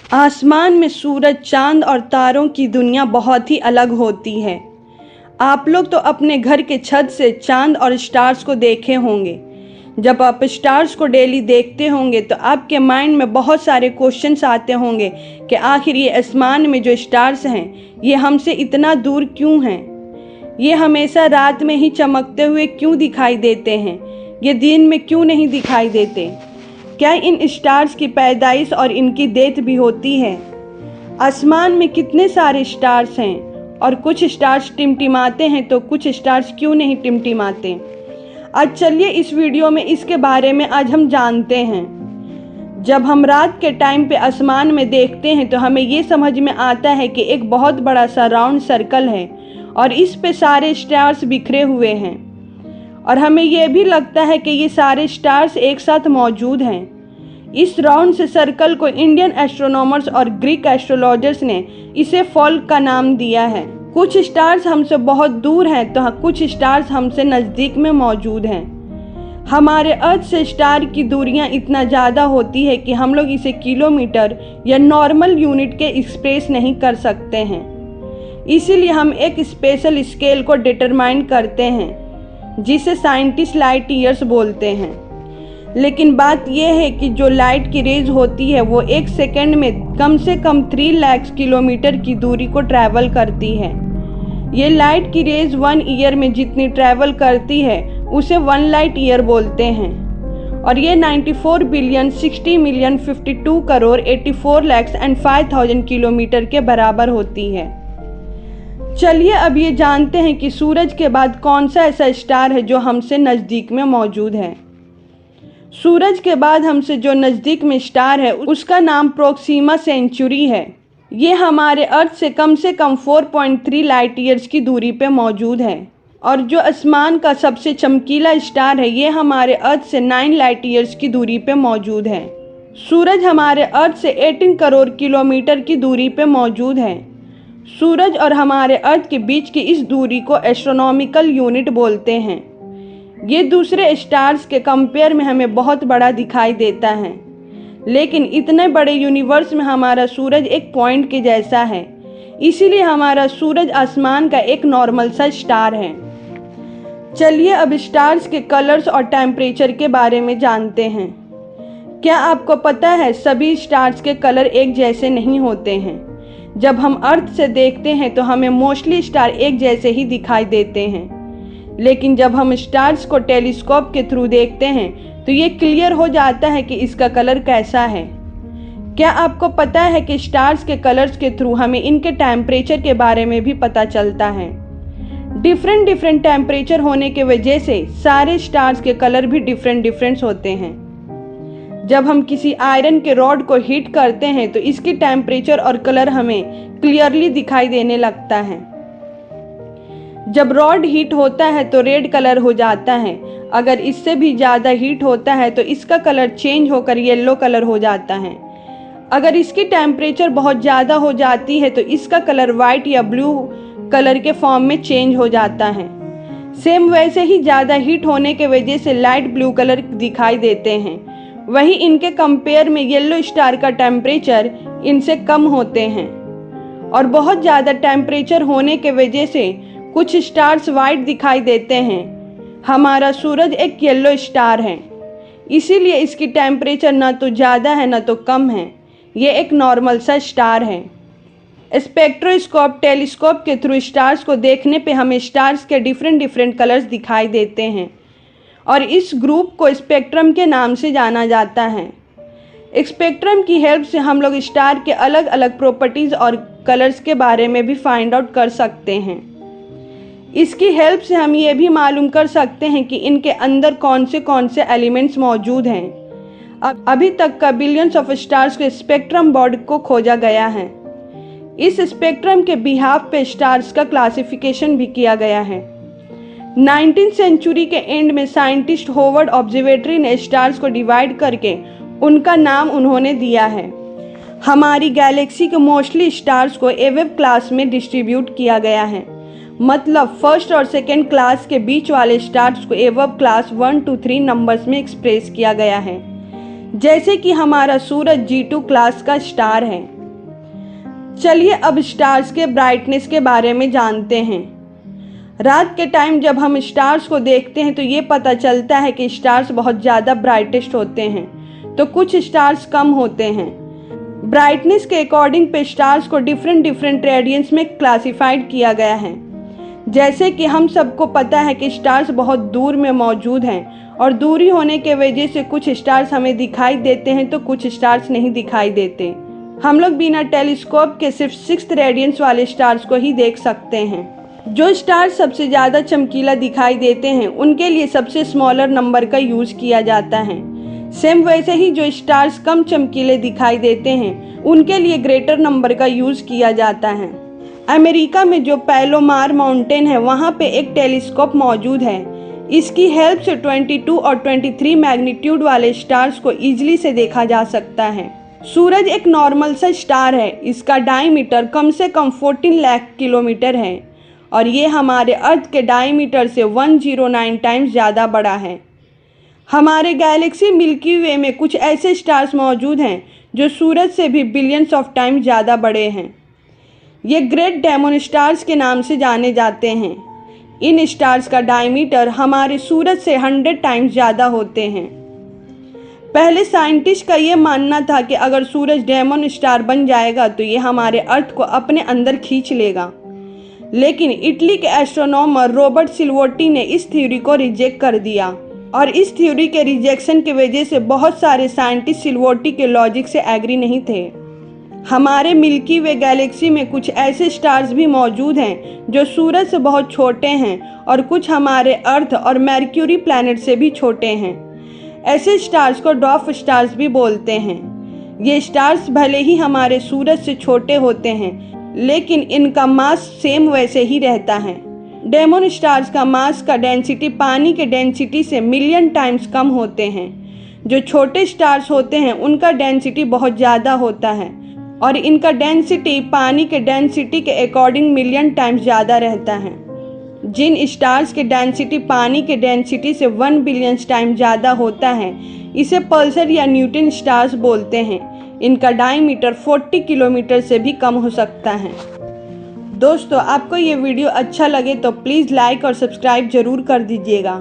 आसमान में सूरज, चांद और तारों की दुनिया बहुत ही अलग होती है। आप लोग तो अपने घर के छत से चांद और स्टार्स को देखे होंगे। जब आप स्टार्स को डेली देखते होंगे तो आपके माइंड में बहुत सारे क्वेश्चंस आते होंगे कि आखिर ये आसमान में जो स्टार्स हैं ये हमसे इतना दूर क्यों हैं, ये हमेशा रात में ही चमकते हुए क्यों दिखाई देते हैं, ये दिन में क्यों नहीं दिखाई देते। क्या इन स्टार्स की पैदाइश और इनकी डेथ भी होती है? आसमान में कितने सारे स्टार्स हैं और कुछ स्टार्स टिमटिमाते हैं तो कुछ स्टार्स क्यों नहीं टिमटिमाते। आज चलिए इस वीडियो में इसके बारे में आज हम जानते हैं। जब हम रात के टाइम पे आसमान में देखते हैं तो हमें ये समझ में आता है कि एक बहुत बड़ा सा राउंड सर्कल है और इस पे सारे स्टार्स बिखरे हुए हैं और हमें यह भी लगता है कि ये सारे स्टार्स एक साथ मौजूद हैं। इस राउंड से सर्कल को इंडियन एस्ट्रोनॉमर्स और ग्रीक एस्ट्रोलॉजर्स ने इसे फॉल का नाम दिया है। कुछ स्टार्स हमसे बहुत दूर हैं तो कुछ स्टार्स हमसे नज़दीक में मौजूद हैं। हमारे अर्थ से स्टार की दूरियां इतना ज़्यादा होती है कि हम लोग इसे किलोमीटर या नॉर्मल यूनिट के एक्सप्रेस नहीं कर सकते हैं। इसीलिए हम एक स्पेशल स्केल को डिटरमाइन करते हैं जिसे साइंटिस्ट लाइट ईयर्स बोलते हैं। लेकिन बात यह है कि जो लाइट की रेज होती है वो एक सेकेंड में कम से कम 3 लाख किलोमीटर की दूरी को ट्रैवल करती है। ये लाइट की रेज 1 ईयर में जितनी ट्रैवल करती है उसे 1 लाइट ईयर बोलते हैं और ये 94 billion 60 million 52 crore 84 lakh and 5000 kilometre के बराबर होती है। चलिए अब ये जानते हैं कि सूरज के बाद कौन सा ऐसा स्टार है जो हमसे नज़दीक में मौजूद है। सूरज के बाद हमसे जो नज़दीक में स्टार है उसका नाम प्रोक्सिमा सेंचुरी है। ये हमारे अर्थ से कम 4.3 लाइट ईयर्स की दूरी पे मौजूद है और जो आसमान का सबसे चमकीला स्टार है ये हमारे अर्थ से 9 लाइट ईयर्स की दूरी पे मौजूद है। सूरज हमारे अर्थ से 18 करोड़ किलोमीटर की दूरी पे मौजूद है। सूरज और हमारे अर्थ के बीच की इस दूरी को एस्ट्रोनॉमिकल यूनिट बोलते हैं। ये दूसरे स्टार्स के कंपेयर में हमें बहुत बड़ा दिखाई देता है, लेकिन इतने बड़े यूनिवर्स में हमारा सूरज एक पॉइंट के जैसा है। इसीलिए हमारा सूरज आसमान का एक नॉर्मल सा स्टार है। चलिए अब स्टार्स के कलर्स और टेम्परेचर के बारे में जानते हैं। क्या आपको पता है सभी स्टार्स के कलर एक जैसे नहीं होते हैं। जब हम अर्थ से देखते हैं तो हमें मोस्टली स्टार एक जैसे ही दिखाई देते हैं, लेकिन जब हम स्टार्स को टेलीस्कोप के थ्रू देखते हैं तो ये क्लियर हो जाता है कि इसका कलर कैसा है। क्या आपको पता है कि स्टार्स के कलर्स के थ्रू हमें इनके टेम्परेचर के बारे में भी पता चलता है। डिफरेंट टेम्परेचर होने के वजह से सारे स्टार्स के कलर भी डिफरेंट होते हैं। जब हम किसी आयरन के रॉड को हीट करते हैं तो इसकी टेम्परेचर और कलर हमें क्लियरली दिखाई देने लगता है। जब रॉड हीट होता है तो रेड कलर हो जाता है। अगर इससे भी ज़्यादा हीट होता है तो इसका कलर चेंज होकर येलो कलर हो जाता है। अगर इसकी टेम्परेचर बहुत ज़्यादा हो जाती है तो इसका कलर वाइट या ब्लू कलर के फॉर्म में चेंज हो जाता है। सेम वैसे ही ज़्यादा हीट होने के वजह से लाइट ब्लू कलर दिखाई देते हैं। वही इनके कंपेयर में येलो स्टार का टेम्परेचर इनसे कम होते हैं और बहुत ज़्यादा टेम्परेचर होने के वजह से कुछ स्टार्स वाइट दिखाई देते हैं। हमारा सूरज एक येलो स्टार है, इसीलिए इसकी टेम्परेचर ना तो ज़्यादा है ना तो कम है। ये एक नॉर्मल सा स्टार है। स्पेक्ट्रोस्कोप टेलीस्कोप के थ्रू स्टार्स को देखने पे हमें स्टार्स के डिफरेंट कलर्स दिखाई देते हैं और इस ग्रुप को स्पेक्ट्रम के नाम से जाना जाता है। स्पेक्ट्रम की हेल्प से हम लोग स्टार के अलग अलग प्रॉपर्टीज़ और कलर्स के बारे में भी फाइंड आउट कर सकते हैं। इसकी हेल्प से हम ये भी मालूम कर सकते हैं कि इनके अंदर कौन से एलिमेंट्स मौजूद हैं। अभी तक का बिलियंस ऑफ स्टार्स के स्पेक्ट्रम बोर्ड को खोजा गया है। इस स्पेक्ट्रम के बिहाफ पे स्टार्स का क्लासिफिकेशन भी किया गया है। 19th सेंचुरी के एंड में साइंटिस्ट होवर्ड ऑब्जर्वेटरी ने स्टार्स को डिवाइड करके उनका नाम उन्होंने दिया है। हमारी गैलेक्सी के मोस्टली स्टार्स को एवेव क्लास में डिस्ट्रीब्यूट किया गया है। मतलब फर्स्ट और सेकेंड क्लास के बीच वाले स्टार्स को एवेव क्लास 1 to 3 नंबर्स में एक्सप्रेस किया गया है। जैसे कि हमारा सूरज G2 क्लास का स्टार है। चलिए अब स्टार्स के ब्राइटनेस के बारे में जानते हैं। रात के टाइम जब हम स्टार्स को देखते हैं तो ये पता चलता है कि स्टार्स बहुत ज़्यादा ब्राइटेस्ट होते हैं, तो कुछ स्टार्स कम होते हैं। ब्राइटनेस के अकॉर्डिंग पे स्टार्स को डिफरेंट रेडियंस में क्लासिफाइड किया गया है। जैसे कि हम सबको पता है कि स्टार्स बहुत दूर में मौजूद हैं और दूरी होने के वजह से कुछ स्टार्स हमें दिखाई देते हैं तो कुछ स्टार्स नहीं दिखाई देते। हम लोग बिना टेलीस्कोप के सिर्फ 6th रेडियंस वाले स्टार्स को ही देख सकते हैं। जो स्टार्स सबसे ज़्यादा चमकीला दिखाई देते हैं उनके लिए सबसे स्मॉलर नंबर का यूज़ किया जाता है। सेम वैसे ही जो स्टार्स कम चमकीले दिखाई देते हैं उनके लिए ग्रेटर नंबर का यूज़ किया जाता है। अमेरिका में जो पैलोमार माउंटेन है वहाँ पे एक टेलीस्कोप मौजूद है। इसकी हेल्प से 22 और 23 मैग्नीट्यूड वाले स्टार्स को ईजिली से देखा जा सकता है। सूरज एक नॉर्मल सा स्टार है। इसका डायमीटर कम से कम 14 लाख किलोमीटर है और ये हमारे अर्थ के डायमीटर से 109 टाइम्स ज़्यादा बड़ा है। हमारे गैलेक्सी मिल्की वे में कुछ ऐसे स्टार्स मौजूद हैं जो सूरज से भी बिलियंस ऑफ टाइम्स ज़्यादा बड़े हैं। ये ग्रेट डेमन स्टार्स के नाम से जाने जाते हैं। इन स्टार्स का डायमीटर हमारे सूरज से 100 टाइम्स ज़्यादा होते हैं। पहले साइंटिस्ट का ये मानना था कि अगर सूरज डेमन स्टार बन जाएगा तो ये हमारे अर्थ को अपने अंदर खींच लेगा, लेकिन इटली के एस्ट्रोनॉमर रॉबर्ट सिल्वोटी ने इस थ्योरी को रिजेक्ट कर दिया और इस थ्योरी के रिजेक्शन की वजह से बहुत सारे साइंटिस्ट सिल्वोटी के लॉजिक से एग्री नहीं थे। हमारे मिल्की वे गैलेक्सी में कुछ ऐसे स्टार्स भी मौजूद हैं जो सूरज से बहुत छोटे हैं और कुछ हमारे अर्थ और मर्क्यूरी प्लैनेट से भी छोटे हैं। ऐसे स्टार्स को डॉर्फ स्टार्स भी बोलते हैं। ये स्टार्स भले ही हमारे सूरज से छोटे होते हैं लेकिन इनका मास सेम वैसे ही रहता है। डेमन स्टार्स का मास का डेंसिटी पानी के डेंसिटी से मिलियन टाइम्स कम होते हैं। जो छोटे स्टार्स होते हैं उनका डेंसिटी बहुत ज़्यादा होता है और इनका डेंसिटी पानी के डेंसिटी के अकॉर्डिंग मिलियन टाइम्स ज़्यादा रहता है। जिन स्टार्स के डेंसिटी पानी के डेंसिटी से 1 बिलियन टाइम ज़्यादा होता है इसे पल्सर या न्यूटन स्टार्स बोलते हैं। इनका डायमीटर 40 किलोमीटर से भी कम हो सकता है। दोस्तों, आपको ये वीडियो अच्छा लगे तो प्लीज़ लाइक और सब्सक्राइब ज़रूर कर दीजिएगा।